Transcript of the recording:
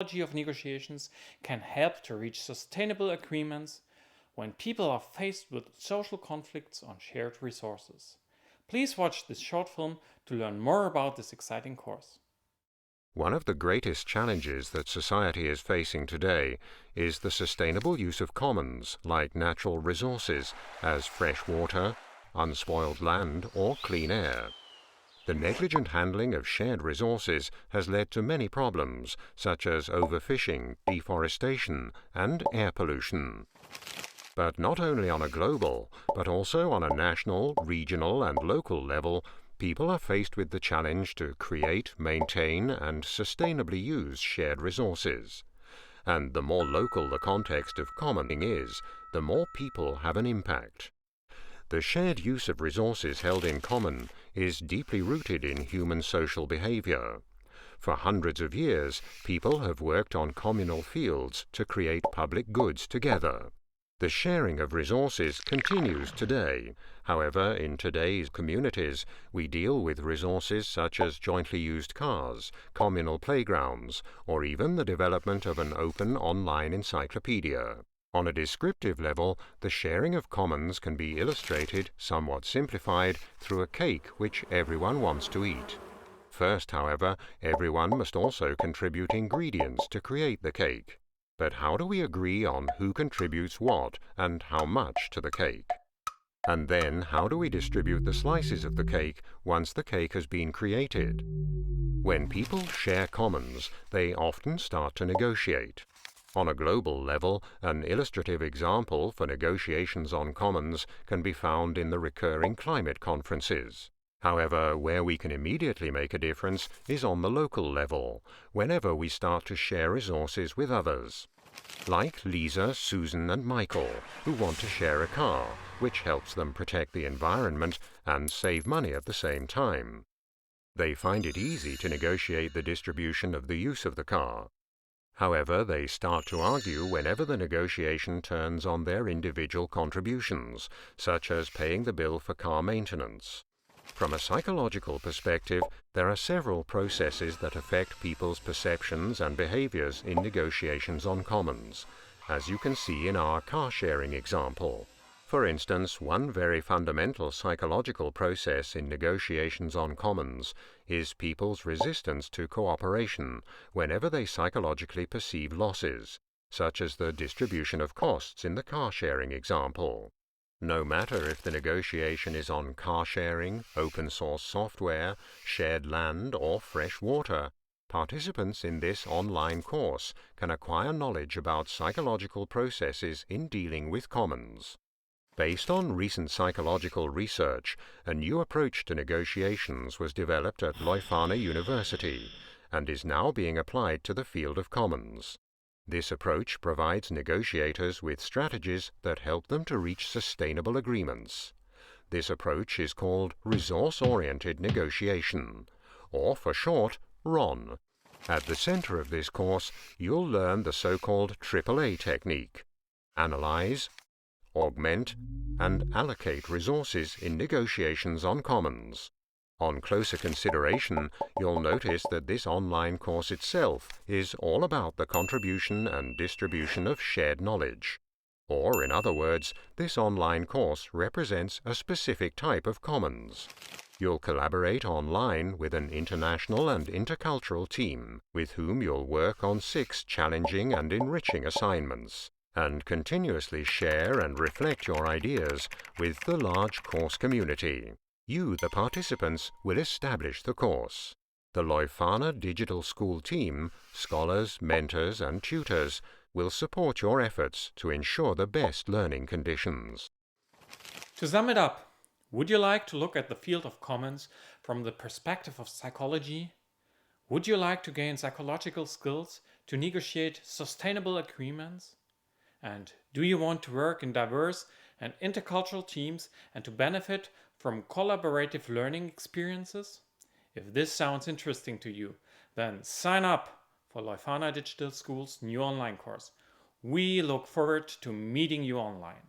Psychology of negotiations can help to reach sustainable agreements when people are faced with social conflicts on shared resources. Please watch this short film to learn more about this exciting course. One of the greatest challenges that society is facing today is the sustainable use of commons like natural resources as fresh water, unspoiled land, or clean air. The negligent handling of shared resources has led to many problems such as overfishing, deforestation, and air pollution. But not only on a global, but also on a national, regional, and local level, people are faced with the challenge to create, maintain, and sustainably use shared resources. And the more local the context of commoning is, the more people have an impact. The shared use of resources held in common is deeply rooted in human social behavior. For hundreds of years, people have worked on communal fields to create public goods together. The sharing of resources continues today. However, in today's communities, we deal with resources such as jointly used cars, communal playgrounds, or even the development of an open online encyclopedia. On a descriptive level, the sharing of commons can be illustrated, somewhat simplified, through a cake which everyone wants to eat. First, however, everyone must also contribute ingredients to create the cake. But how do we agree on who contributes what and how much to the cake? And then how do we distribute the slices of the cake once the cake has been created? When people share commons, they often start to negotiate. On a global level, an illustrative example for negotiations on commons can be found in the recurring climate conferences. However, where we can immediately make a difference is on the local level, whenever we start to share resources with others. Like Lisa, Susan, and Michael, who want to share a car, which helps them protect the environment and save money at the same time. They find it easy to negotiate the distribution of the use of the car. However, they start to argue whenever the negotiation turns on their individual contributions, such as paying the bill for car maintenance. From a psychological perspective, there are several processes that affect people's perceptions and behaviors in negotiations on commons, as you can see in our car-sharing example. For instance, one very fundamental psychological process in negotiations on commons is people's resistance to cooperation whenever they psychologically perceive losses, such as the distribution of costs in the car-sharing example. No matter if the negotiation is on car sharing, open source software, shared land, or fresh water, participants in this online course can acquire knowledge about psychological processes in dealing with commons. Based on recent psychological research, a new approach to negotiations was developed at Leuphana University and is now being applied to the field of commons. This approach provides negotiators with strategies that help them to reach sustainable agreements. This approach is called resource-oriented negotiation, or for short, RON. At the center of this course, you'll learn the so-called AAA technique: analyze, augment, and allocate resources in negotiations on commons. On closer consideration, you'll notice that this online course itself is all about the contribution and distribution of shared knowledge. Or, in other words, this online course represents a specific type of commons. You'll collaborate online with an international and intercultural team, with whom you'll work on 6 challenging and enriching assignments, and continuously share and reflect your ideas with the large course community. You, the participants, will establish the course. The Leuphana Digital School team, scholars, mentors, and tutors will support your efforts to ensure the best learning conditions. To sum it up, would you like to look at the field of commons from the perspective of psychology? Would you like to gain psychological skills to negotiate sustainable agreements? And do you want to work in diverse and intercultural teams and to benefit from collaborative learning experiences? If this sounds interesting to you, then sign up for Leuphana Digital School's new online course. We look forward to meeting you online.